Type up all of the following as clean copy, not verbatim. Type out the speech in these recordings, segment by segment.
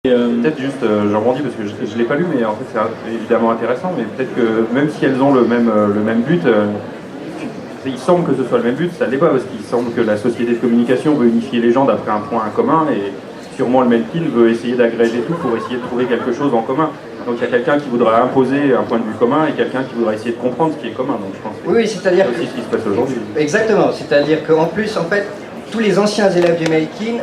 Peut-être juste, je rebondis parce que je ne l'ai pas lu, mais en fait c'est évidemment intéressant, mais peut-être que même si elles ont le même but, il semble que ce soit le même but, ça ne l'est pas, parce qu'il semble que la société de communication veut unifier les gens d'après un point commun, et sûrement le Melkin veut essayer d'agréger tout pour essayer de trouver quelque chose en commun. Donc il y a quelqu'un qui voudra imposer un point de vue commun et quelqu'un qui voudra essayer de comprendre ce qui est commun. Donc je pense que oui, c'est-à-dire c'est aussi ce qui se passe aujourd'hui. Exactement, c'est-à-dire qu'en plus, en fait, tous les anciens élèves du Melkin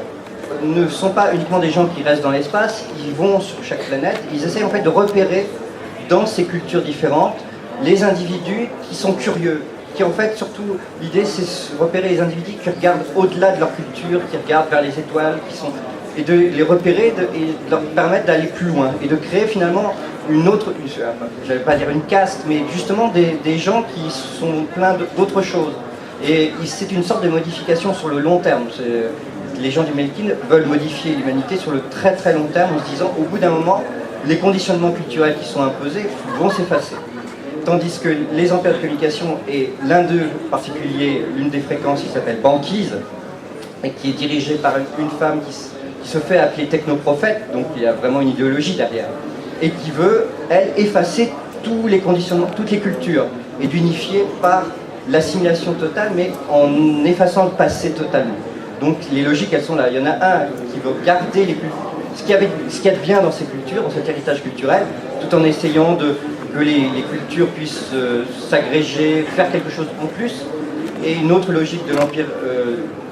ne sont pas uniquement des gens qui restent dans l'espace, ils vont sur chaque planète, ils essaient en fait de repérer dans ces cultures différentes les individus qui sont curieux, qui en fait surtout l'idée c'est de repérer les individus qui regardent au-delà de leur culture, qui regardent vers les étoiles, et de les repérer et de leur permettre d'aller plus loin et de créer finalement une autre, je ne vais pas dire une caste, mais justement des gens qui sont pleins d'autres choses. Et c'est une sorte de modification sur le long terme. Les gens du Melkin veulent modifier l'humanité sur le très très long terme en se disant au bout d'un moment, les conditionnements culturels qui sont imposés vont s'effacer. Tandis que les ampères de communication, et l'un d'eux en particulier, l'une des fréquences qui s'appelle Banquise, et qui est dirigée par une femme qui se fait appeler technoprophète, donc il y a vraiment une idéologie derrière, et qui veut, elle, effacer tous les conditionnements, toutes les cultures, et d'unifier par l'assimilation totale, mais en effaçant le passé totalement. Donc les logiques, elles sont là. Il y en a un qui veut garder ce qu'il y a de bien dans ces cultures, dans cet héritage culturel, tout en essayant que les cultures puissent s'agréger, faire quelque chose en plus, et une autre logique de l'empire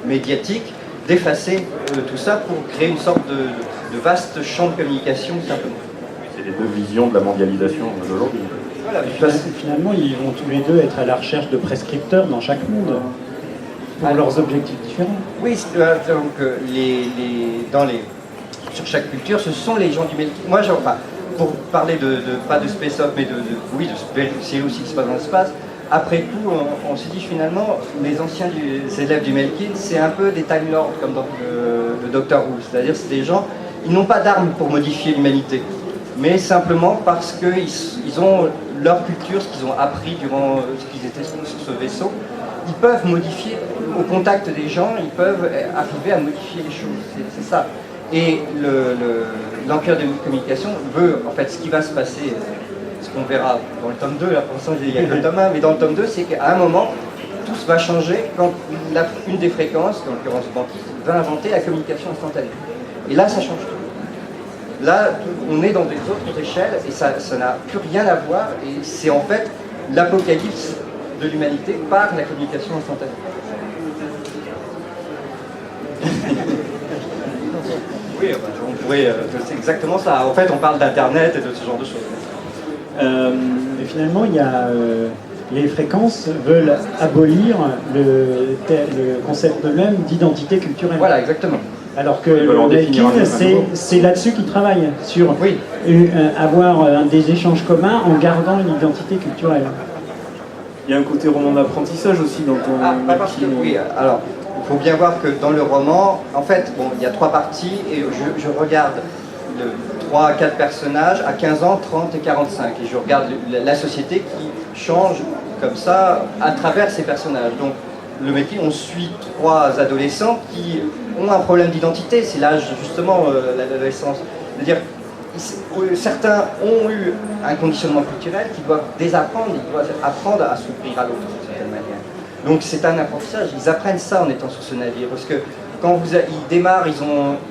médiatique, d'effacer tout ça pour créer une sorte de vaste champ de communication, simplement. C'est les deux visions de la mondialisation d'aujourd'hui. Voilà, finalement, ils vont tous les deux être à la recherche de prescripteurs dans chaque monde, pour leurs objectifs différents. Oui, donc sur chaque culture, ce sont les gens du Melkin. Moi, pour parler pas de Space Up, mais c'est aussi qui se passe dans l'espace. Après tout, on s'est dit finalement, les anciens élèves du Melkin, c'est un peu des Time Lords, comme dans le Doctor Who. C'est-à-dire, c'est des gens, ils n'ont pas d'armes pour modifier l'humanité, mais simplement parce qu'ils ont leur culture, ce qu'ils ont appris durant ce qu'ils étaient sur ce vaisseau. Ils peuvent modifier, au contact des gens, ils peuvent arriver à modifier les choses. C'est ça. Et l'Empire de communication veut, en fait, ce qui va se passer, ce qu'on verra dans le tome 2, là pour l'instant il n'y a que le tome 1, mais dans le tome 2, c'est qu'à un moment, tout va changer quand une des fréquences, en l'occurrence Banquise, va inventer la communication instantanée. Et là, ça change tout. Là, on est dans des autres échelles, et ça n'a plus rien à voir, et c'est en fait l'apocalypse de l'humanité par la communication instantanée. Oui, on pourrait, c'est exactement ça. En fait, on parle d'Internet et de ce genre de choses. Et finalement, il y a, les fréquences veulent abolir le concept même d'identité culturelle. Voilà, exactement. Alors que le Melkin, c'est là-dessus qu'ils travaillent, sur avoir des échanges communs en gardant une identité culturelle. Il y a un côté roman d'apprentissage aussi dans ton... Oui, alors, il faut bien voir que dans le roman, en fait, bon, il y a 3 parties, et je regarde 3 à 4 personnages à 15 ans, 30 et 45, et je regarde la société qui change comme ça à travers ces personnages. Donc, le Melkin, on suit 3 adolescents qui ont un problème d'identité, c'est l'âge justement, l'adolescence. C'est-à-dire, certains ont eu un conditionnement culturel qu'ils doivent désapprendre, ils doivent apprendre à s'ouvrir à l'autre d'une certaine manière. Donc c'est un apprentissage, ils apprennent ça en étant sur ce navire, parce que quand ils démarrent,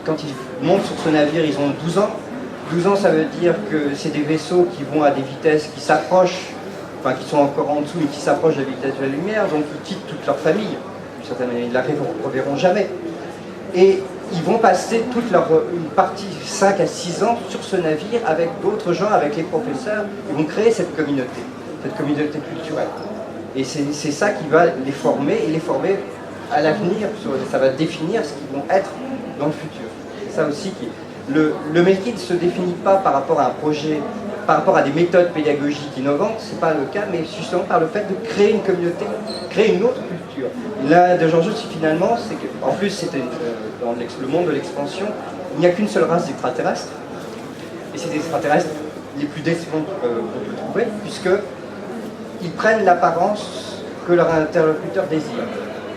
quand ils montent sur ce navire, ils ont 12 ans. 12 ans, ça veut dire que c'est des vaisseaux qui vont à des vitesses qui s'approchent, enfin qui sont encore en dessous, mais qui s'approchent de la vitesse de la lumière, donc ils quittent toute leur famille, d'une certaine manière, ils ne la reverront jamais. Et ils vont passer une partie 5 à 6 ans sur ce navire avec d'autres gens, avec les professeurs. Ils vont créer cette communauté culturelle. Et c'est ça qui va les former, et les former à l'avenir. Ça va définir ce qu'ils vont être dans le futur. C'est ça aussi le Melkin ne se définit pas par rapport à un projet, par rapport à des méthodes pédagogiques innovantes, c'est pas le cas, mais justement par le fait de créer une communauté, créer une autre culture. Là, de Georges, finalement, c'est qu'en plus, c'était dans le monde de l'expansion, il n'y a qu'une seule race d'extraterrestres, et c'est des extraterrestres les plus décevants qu'on peut trouver, puisqu'ils prennent l'apparence que leur interlocuteur désire.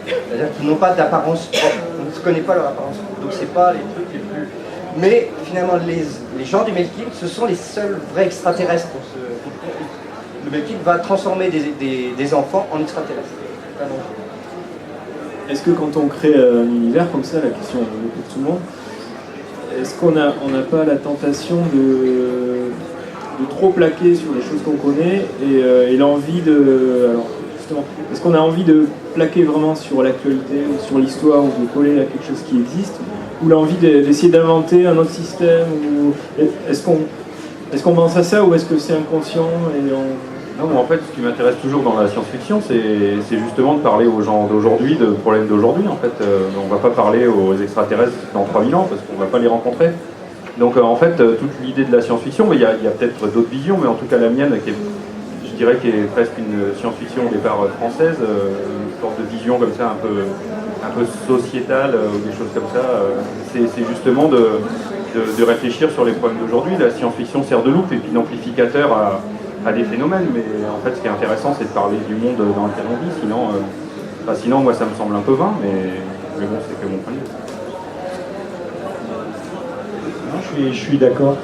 C'est-à-dire qu'ils n'ont pas d'apparence propre, on ne connaît pas leur apparence propre, donc c'est pas les trucs les plus... Mais finalement les gens du Melkil, ce sont les seuls vrais extraterrestres. Le Melkil va transformer des enfants en extraterrestres. Est-ce que quand on crée un univers comme ça, la question est pour tout le monde, est-ce qu'on n'a pas la tentation de trop plaquer sur les choses qu'on connaît et l'envie de... Alors justement, est-ce qu'on a envie de plaquer vraiment sur l'actualité ou sur l'histoire ou de coller à quelque chose qui existe, ou l'envie d'essayer d'inventer un autre système, ou est-ce qu'on pense à ça, ou est-ce que c'est inconscient et Non, en fait, ce qui m'intéresse toujours dans la science-fiction, c'est justement de parler aux gens d'aujourd'hui, de problèmes d'aujourd'hui. En fait, on ne va pas parler aux extraterrestres dans 3000 ans, parce qu'on ne va pas les rencontrer. Donc, en fait, toute l'idée de la science-fiction, il y a peut-être d'autres visions, mais en tout cas la mienne, je dirais qui est presque une science-fiction au départ française, une sorte de vision comme ça, un peu sociétale, ou des choses comme ça. C'est justement de réfléchir sur les problèmes d'aujourd'hui. La science-fiction sert de loupe et puis d'amplificateur à des phénomènes, mais en fait ce qui est intéressant c'est de parler du monde dans lequel on vit, sinon moi ça me semble un peu vain, mais bon, c'est que mon point de vue. Non, je suis d'accord.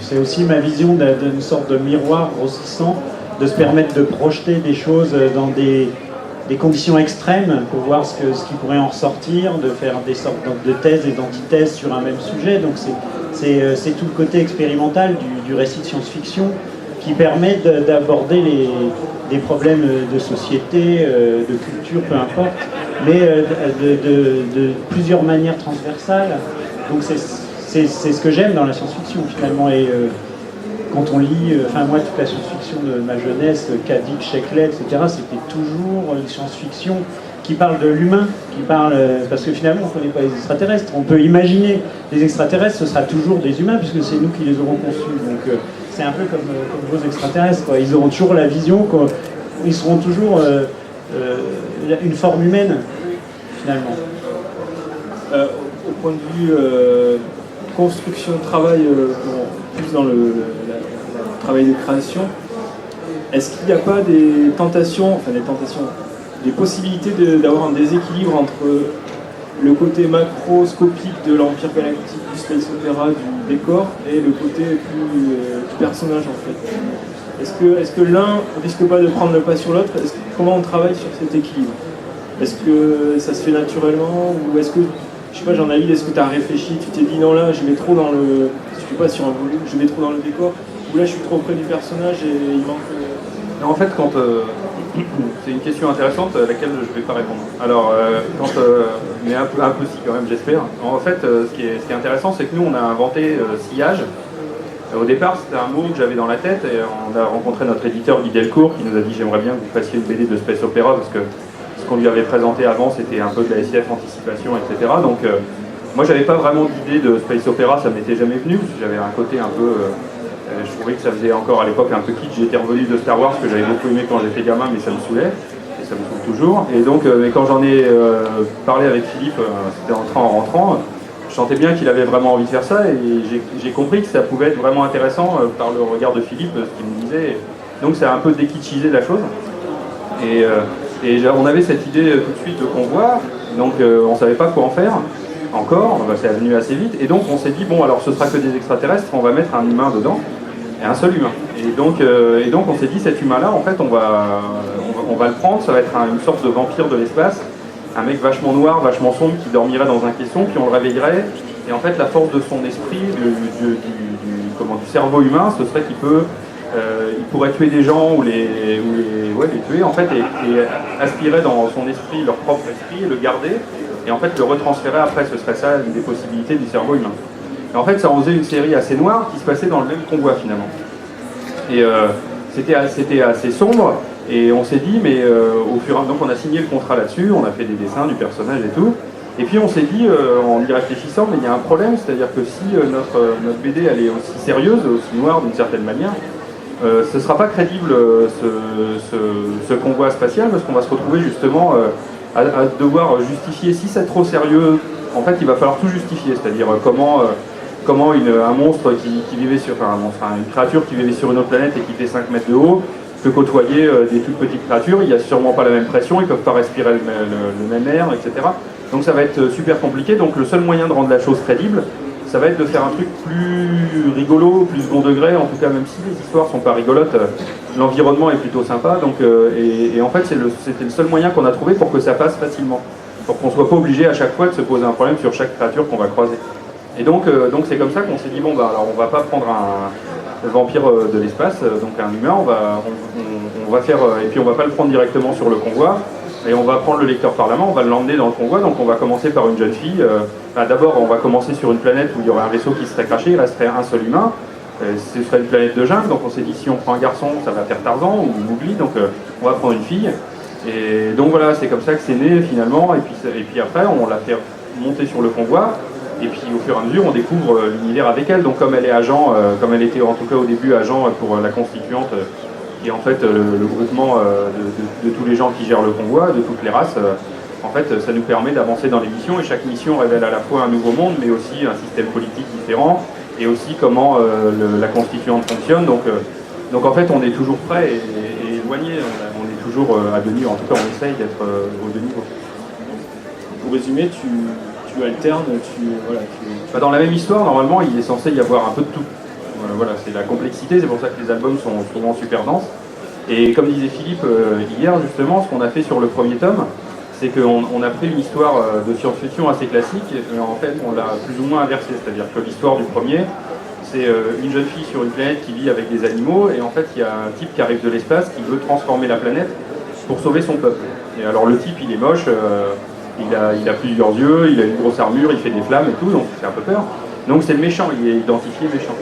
C'est aussi ma vision d'une sorte de miroir grossissant, de se permettre de projeter des choses dans des conditions extrêmes pour voir ce qui pourrait en ressortir, de faire des sortes de thèses et d'antithèses sur un même sujet. Donc c'est tout le côté expérimental du récit de science-fiction qui permet d'aborder des problèmes de société, de culture, peu importe, mais de plusieurs manières transversales. Donc c'est ce que j'aime dans la science-fiction finalement. Et quand on lit, moi toute la science-fiction de ma jeunesse, Kadik, Sheckley, etc., c'était toujours une science-fiction qui parle de l'humain, parce que finalement on ne connaît pas les extraterrestres. On peut imaginer les extraterrestres, ce sera toujours des humains puisque c'est nous qui les aurons conçus. Donc c'est un peu comme vos extraterrestres, quoi. Ils auront toujours la vision, ils seront toujours une forme humaine finalement. Au point de vue construction, travail, plus dans le travail de création, est-ce qu'il n'y a pas des possibilités d'avoir un déséquilibre entre le côté macroscopique de l'Empire Galactique, du space opéra, du décor, et le côté plus du personnage en fait? Est-ce que l'un ne risque pas de prendre le pas sur l'autre? Comment on travaille sur cet équilibre? Est-ce que ça se fait naturellement, ou est-ce que, je sais pas, Jean-David, est-ce que tu as réfléchi, tu t'es dit non là je vais trop dans le, si je suis pas sur un volume, je vais trop dans le décor, ou là je suis trop près du personnage et il manque... En fait, c'est une question intéressante à laquelle je ne vais pas répondre. Alors, mais un peu si quand même, j'espère. En fait, ce qui est intéressant, c'est que nous, on a inventé sillage. Au départ, c'était un mot que j'avais dans la tête, et on a rencontré notre éditeur Guy Delcourt, qui nous a dit « J'aimerais bien que vous fassiez une BD de space opéra », parce que ce qu'on lui avait présenté avant, c'était un peu de la SIF anticipation, etc. Donc, moi, j'avais pas vraiment d'idée de space opéra, ça m'était jamais venu, parce que j'avais un côté un peu... je trouvais que ça faisait encore à l'époque un peu kitsch. J'étais revenu de Star Wars, que j'avais beaucoup aimé quand j'étais gamin, mais ça me saoulait, et ça me saoule toujours. Et donc, mais quand j'en ai parlé avec Philippe, c'était en rentrant, je sentais bien qu'il avait vraiment envie de faire ça, et j'ai compris que ça pouvait être vraiment intéressant par le regard de Philippe, ce qu'il me disait. Donc c'est un peu dékitschisé la chose. Et on avait cette idée tout de suite de convoi, donc on ne savait pas quoi en faire. Encore, c'est venu assez vite, et donc on s'est dit, bon alors ce sera que des extraterrestres, on va mettre un humain dedans, et un seul humain. Et donc on s'est dit, cet humain-là, en fait, on va le prendre, ça va être une sorte de vampire de l'espace, un mec vachement noir, vachement sombre, qui dormirait dans un caisson, puis on le réveillerait, et en fait la force de son esprit, du cerveau humain, ce serait il pourrait tuer des gens ou les tuer en fait, et aspirer dans son esprit, leur propre esprit, et le garder, et en fait le retransférer après. Ce serait ça une des possibilités du cerveau humain. Et en fait ça en faisait une série assez noire qui se passait dans le même convoi finalement. Et c'était assez sombre, et on s'est dit, mais au fur et à mesure, donc on a signé le contrat là-dessus, on a fait des dessins du personnage et tout, et puis on s'est dit, en y réfléchissant, mais il y a un problème, c'est-à-dire que si notre BD elle est aussi sérieuse, aussi noire d'une certaine manière, ce ne sera pas crédible ce convoi spatial, parce qu'on va se retrouver justement à devoir justifier. Si c'est trop sérieux, en fait il va falloir tout justifier, c'est-à-dire comment un monstre qui vivait sur, une créature qui vivait sur une autre planète et qui fait 5 mètres de haut peut côtoyer des toutes petites créatures, il n'y a sûrement pas la même pression, ils ne peuvent pas respirer le même air, etc. Donc ça va être super compliqué. Donc le seul moyen de rendre la chose crédible, ça va être de faire un truc plus rigolo, plus second degré, en tout cas même si les histoires sont pas rigolotes, l'environnement est plutôt sympa, donc, et en fait c'était le seul moyen qu'on a trouvé pour que ça passe facilement, pour qu'on soit pas obligé à chaque fois de se poser un problème sur chaque créature qu'on va croiser. Et donc c'est comme ça qu'on s'est dit, bon bah alors on va pas prendre un vampire de l'espace, donc un humain, on va faire, et puis on va pas le prendre directement sur le convoi, et on va prendre le lecteur par la main, on va l'emmener dans le convoi, donc on va commencer par une jeune fille. D'abord, on va commencer sur une planète où il y aurait un vaisseau qui serait craché, il resterait un seul humain. Ce serait une planète de jungle, donc on s'est dit si on prend un garçon, ça va faire Tarzan ou Mowgli, donc on va prendre une fille. Et donc voilà, c'est comme ça que c'est né finalement, et puis après, on l'a fait monter sur le convoi, et puis au fur et à mesure, on découvre l'univers avec elle. Donc comme elle est agent, comme elle était en tout cas au début agent pour la Constituante, qui est en fait le groupement de tous les gens qui gèrent le convoi, de toutes les races. En fait, ça nous permet d'avancer dans les missions, et chaque mission révèle à la fois un nouveau monde, mais aussi un système politique différent, et aussi comment la Constituante fonctionne. Donc en fait, on est toujours prêt et éloigné, on est toujours à deux niveaux, en tout cas on essaye d'être aux deux niveaux. Pour résumer, tu alternes, Bah, dans la même histoire, normalement, il est censé y avoir un peu de tout. Voilà, c'est la complexité, c'est pour ça que les albums sont souvent super denses. Et comme disait Philippe hier, justement, ce qu'on a fait sur le premier tome, c'est qu'on a pris une histoire de science-fiction assez classique, et en fait, on l'a plus ou moins inversée. C'est-à-dire que l'histoire du premier, c'est une jeune fille sur une planète qui vit avec des animaux, et en fait, il y a un type qui arrive de l'espace qui veut transformer la planète pour sauver son peuple. Et alors, le type, il est moche, il a plusieurs yeux, il a une grosse armure, il fait des flammes et tout, donc c'est un peu peur. Donc c'est le méchant, il est identifié méchant.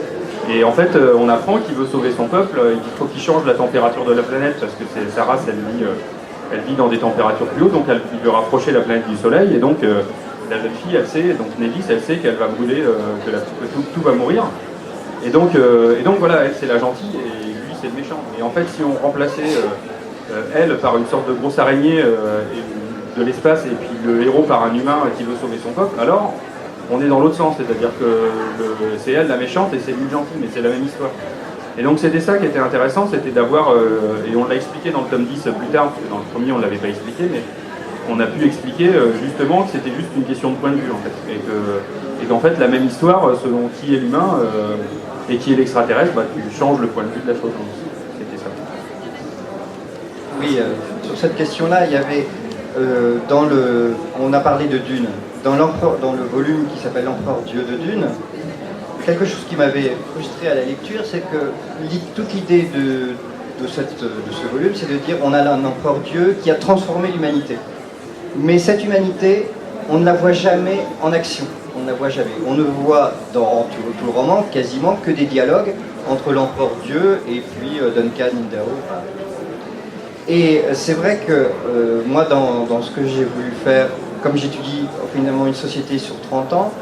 Et en fait, on apprend qu'il veut sauver son peuple, il faut qu'il change la température de la planète, parce que sa race, elle vit dans des températures plus hautes, donc il veut rapprocher la planète du soleil, et donc la jeune fille, elle sait, donc Nellis, elle sait qu'elle va brûler, que tout va mourir. Et donc voilà, elle c'est la gentille, et lui c'est le méchant. Et en fait, si on remplaçait elle par une sorte de grosse araignée de l'espace, et puis le héros par un humain qui veut sauver son peuple, alors on est dans l'autre sens, c'est-à-dire que c'est elle la méchante et c'est lui le gentil, mais c'est la même histoire. Et donc c'était ça qui était intéressant, c'était d'avoir, et on l'a expliqué dans le tome 10 plus tard, parce que dans le premier on ne l'avait pas expliqué, mais on a pu expliquer justement que c'était juste une question de point de vue en fait, et qu'en fait la même histoire, selon qui est l'humain et qui est l'extraterrestre, bah, tu changes le point de vue de la chose. C'était ça. Oui, sur cette question-là, il y avait on a parlé de Dune. Dans le volume qui s'appelle L'Empereur Dieu de Dune, quelque chose qui m'avait frustré à la lecture, c'est que toute l'idée de ce volume, c'est de dire on a un empereur Dieu qui a transformé l'humanité. Mais cette humanité, on ne la voit jamais en action. On ne la voit jamais. On ne voit dans tout le roman quasiment que des dialogues entre l'empereur Dieu et puis Duncan Idaho. Et c'est vrai que moi, dans ce que j'ai voulu faire, comme j'étudie finalement une société sur 30 ans,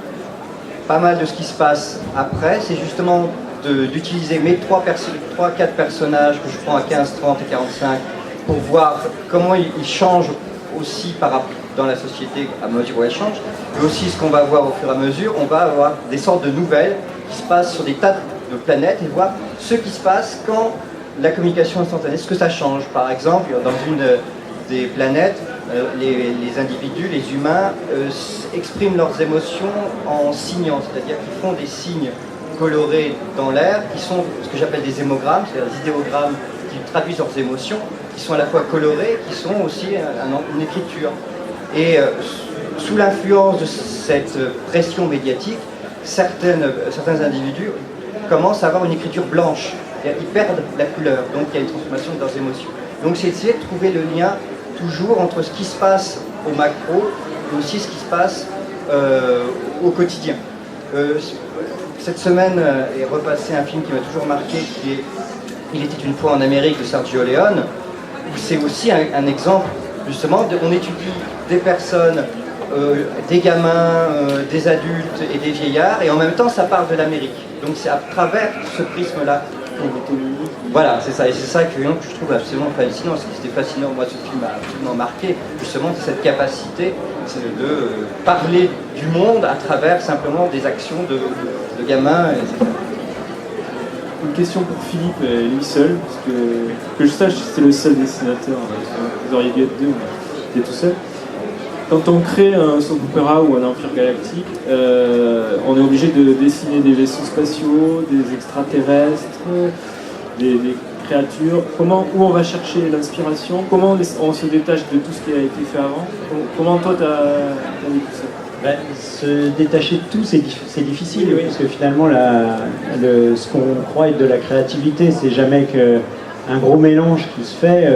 pas mal de ce qui se passe après, c'est justement d'utiliser mes 3-4 personnages que je prends à 15, 30 et 45 pour voir comment ils changent aussi dans la société à mesure où elle change, mais aussi ce qu'on va voir au fur et à mesure, on va avoir des sortes de nouvelles qui se passent sur des tas de planètes et voir ce qui se passe quand la communication instantanée, ce que ça change. Par exemple, dans une des planètes, les individus, les humains, expriment leurs émotions en signant, c'est-à-dire qu'ils font des signes colorés dans l'air, qui sont ce que j'appelle des hémogrammes, c'est-à-dire des idéogrammes qui traduisent leurs émotions, qui sont à la fois colorés, qui sont aussi une écriture. Et sous l'influence de cette pression médiatique, certains individus commencent à avoir une écriture blanche. Ils perdent la couleur, donc il y a une transformation de leurs émotions. Donc c'est essayer de trouver le lien toujours entre ce qui se passe au macro et aussi ce qui se passe au quotidien. Cette semaine est repassé un film qui m'a toujours marqué, qui est Il était une fois en Amérique de Sergio Leone, où c'est aussi un exemple, justement, on étudie des personnes, des gamins, des adultes et des vieillards, et en même temps ça parle de l'Amérique. Donc c'est à travers ce prisme-là. Voilà, c'est ça, et c'est ça que je trouve absolument fascinant. Ce qui était fascinant, moi, ce film m'a absolument marqué, justement, c'est cette capacité de parler du monde à travers simplement des actions de gamins, etc. Une question pour Philippe, lui seul, parce que je sache, c'est le seul dessinateur. Vous auriez dû être deux, mais t'es tout seul. quand on crée un soap opéra ou un empire galactique, on est obligé de dessiner des vaisseaux spatiaux, des extraterrestres, des créatures. Où on va chercher l'inspiration? Comment on se détache de tout ce qui a été fait avant? Comment toi t'as vu tout ça? Ben, se détacher de tout, c'est difficile, oui, parce que finalement, ce qu'on croit être de la créativité, c'est jamais qu'un gros mélange qui se fait.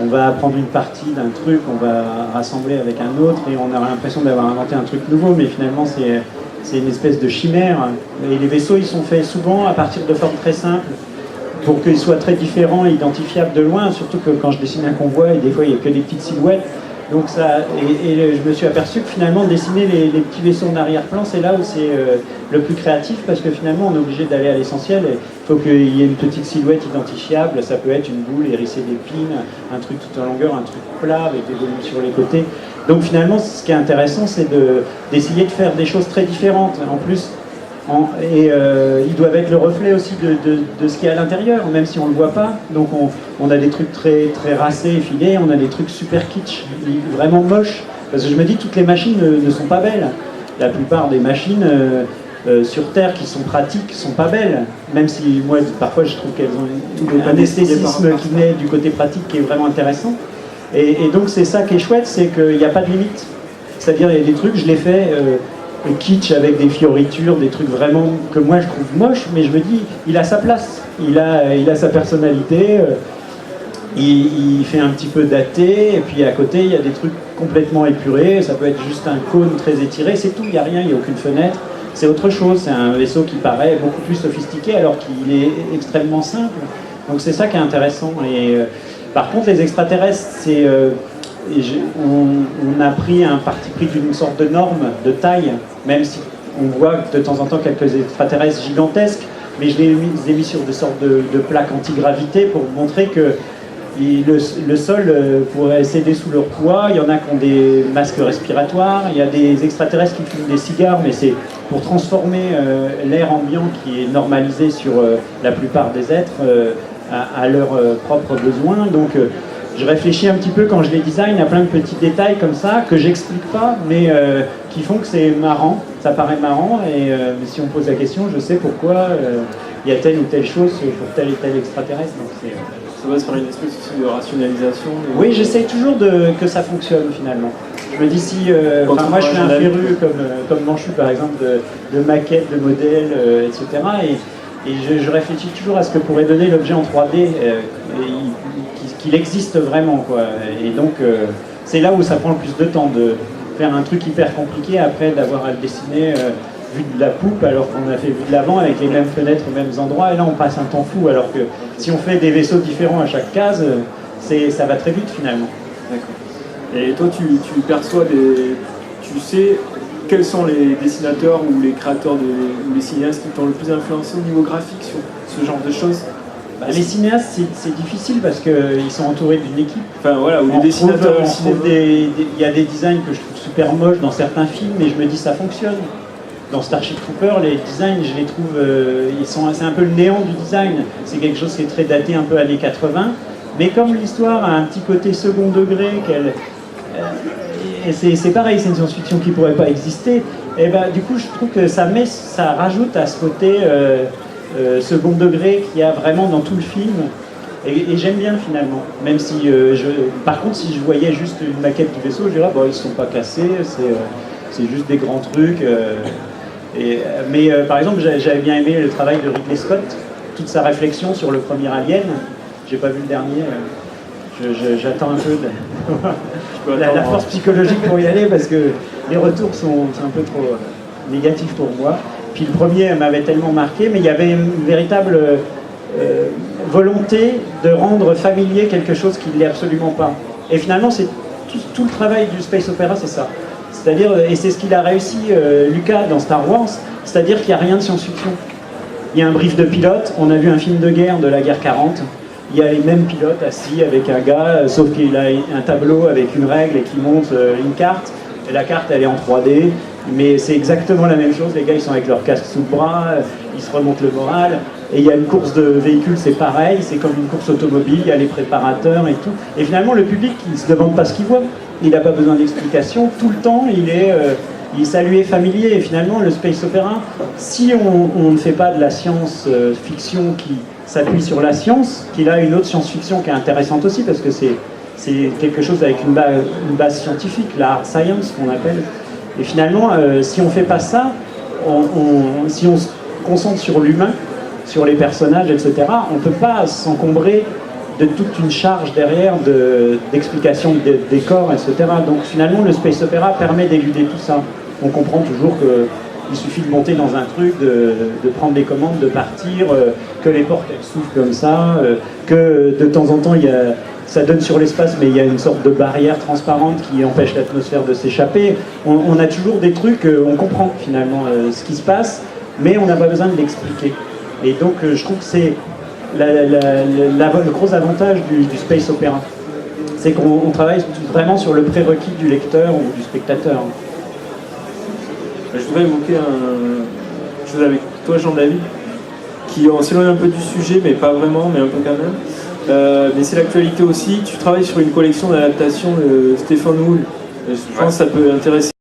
On va prendre une partie d'un truc, on va rassembler avec un autre, et on a l'impression d'avoir inventé un truc nouveau, mais finalement, c'est une espèce de chimère. Et les vaisseaux, ils sont faits souvent à partir de formes très simples, pour qu'ils soient très différents et identifiables de loin, surtout que quand je dessine un convoi, et des fois, il n'y a que des petites silhouettes. Donc ça, je me suis aperçu que finalement dessiner les petits vaisseaux en arrière-plan, c'est là où c'est le plus créatif, parce que finalement on est obligé d'aller à l'essentiel. Il faut qu'il y ait une petite silhouette identifiable, ça peut être une boule hérissée d'épines, un truc tout en longueur, un truc plat avec des volumes sur les côtés. Donc finalement ce qui est intéressant, c'est d'essayer de faire des choses très différentes. En plus, ils doivent être le reflet aussi de ce qu'il y a à l'intérieur, même si on ne le voit pas. Donc on a des trucs très, très racés et filés, on a des trucs super kitsch, vraiment moches. Parce que je me dis que toutes les machines ne sont pas belles. La plupart des machines sur Terre qui sont pratiques ne sont pas belles. Même si moi, parfois, je trouve qu'elles ont un esthétisme qui naît du côté pratique qui est vraiment intéressant. Et donc c'est ça qui est chouette, c'est qu'il n'y a pas de limite. C'est-à-dire il y a des trucs, je les fais... kitsch avec des fioritures, des trucs vraiment que moi je trouve moches, mais je me dis, il a sa place, il a sa personnalité, il fait un petit peu daté, et puis à côté il y a des trucs complètement épurés, ça peut être juste un cône très étiré, c'est tout, il n'y a rien, il n'y a aucune fenêtre, c'est autre chose, c'est un vaisseau qui paraît beaucoup plus sophistiqué alors qu'il est extrêmement simple, donc c'est ça qui est intéressant. Et par contre les extraterrestres, c'est... on a pris un parti pris d'une sorte de norme de taille, même si on voit de temps en temps quelques extraterrestres gigantesques, mais je les ai mis sur des sortes de plaques anti-gravité pour montrer que le sol pourrait céder sous leur poids. Il y en a qui ont des masques respiratoires, il y a des extraterrestres qui fument des cigares, mais c'est pour transformer l'air ambiant qui est normalisé sur la plupart des êtres à leurs propres besoins. Donc je réfléchis un petit peu quand je les design à plein de petits détails comme ça, que j'explique pas, mais qui font que c'est marrant, ça paraît marrant, et si on pose la question, je sais pourquoi il y a telle ou telle chose pour tel et tel extraterrestre. Donc ça va se faire une espèce aussi de rationalisation. Oui, j'essaie toujours que ça fonctionne finalement. Je me dis si... moi je fais un féru comme Manchu par exemple, de maquettes, de modèles, etc. Et je réfléchis toujours à ce que pourrait donner l'objet en 3D, qu'il existe vraiment, quoi. Et donc, c'est là où ça prend le plus de temps, de faire un truc hyper compliqué, après d'avoir à le dessiner vu de la poupe, alors qu'on a fait vu de l'avant, avec les mêmes fenêtres aux mêmes endroits, et là on passe un temps fou, alors que si on fait des vaisseaux différents à chaque case, ça va très vite finalement. D'accord. Et toi, tu perçois tu sais quels sont les dessinateurs ou les créateurs ou les cinéastes qui t'ont le plus influencé au niveau graphique sur ce genre de choses? Les cinéastes, c'est difficile parce qu'ils sont entourés d'une équipe. Enfin voilà, ou des dessinateurs. Il y a des designs que je trouve super moches dans certains films, mais je me dis ça fonctionne. Dans Starship Troopers, les designs, je les trouve, c'est un peu le néant du design. C'est quelque chose qui est très daté, un peu années 80. Mais comme l'histoire a un petit côté second degré, c'est pareil, c'est une science-fiction qui ne pourrait pas exister. Et ben, du coup, je trouve que ça rajoute à ce côté second degré qu'il y a vraiment dans tout le film. Et j'aime bien finalement. Même si, par contre, si je voyais juste une maquette du vaisseau, je dirais, bon, ils ne sont pas cassés, c'est juste des grands trucs. Mais par exemple, j'avais bien aimé le travail de Ridley Scott, toute sa réflexion sur le premier Alien. J'ai pas vu le dernier. J'attends un peu la force psychologique pour y aller parce que les retours sont un peu trop négatifs pour moi. Puis le premier m'avait tellement marqué, mais il y avait une véritable volonté de rendre familier quelque chose qui ne l'est absolument pas. Et finalement, c'est tout le travail du space opéra, c'est ça. C'est-à-dire, et c'est ce qu'il a réussi, Lucas, dans Star Wars, c'est-à-dire qu'il n'y a rien de science-fiction. Il y a un brief de pilote, on a vu un film de guerre de la guerre 40, il y a les mêmes pilotes assis avec un gars, sauf qu'il a un tableau avec une règle et qui montre une carte, et la carte elle est en 3D, Mais c'est exactement la même chose, les gars ils sont avec leur casque sous le bras, ils se remontent le moral, et il y a une course de véhicules, c'est pareil, c'est comme une course automobile, il y a les préparateurs et tout. Et finalement le public, il ne se demande pas ce qu'il voit, il n'a pas besoin d'explication, tout le temps ça lui est familier. Et finalement le space opéra, si on ne fait pas de la science-fiction qui s'appuie sur la science, qu'il a une autre science-fiction qui est intéressante aussi, parce que c'est quelque chose avec une base scientifique, la hard science qu'on appelle. Et finalement, si on ne fait pas ça, si on se concentre sur l'humain, sur les personnages, etc., on ne peut pas s'encombrer de toute une charge derrière d'explication de décors, etc. Donc finalement, le space opéra permet d'éluder tout ça. On comprend toujours qu'il suffit de monter dans un truc, de prendre des commandes, de partir, que les portes elles s'ouvrent comme ça, que de temps en temps, ça donne sur l'espace, mais il y a une sorte de barrière transparente qui empêche l'atmosphère de s'échapper. On a toujours des trucs, on comprend finalement ce qui se passe, mais on n'a pas besoin de l'expliquer. Et donc je trouve que c'est le gros avantage du space opéra. C'est qu'on travaille vraiment sur le prérequis du lecteur ou du spectateur. Je voudrais évoquer une chose avec toi, Jean-David, qui s'éloigne un peu du sujet, mais pas vraiment, mais un peu quand même. Mais c'est l'actualité aussi. Tu travailles sur une collection d'adaptations de Stephen Wool. Je pense que ça peut intéresser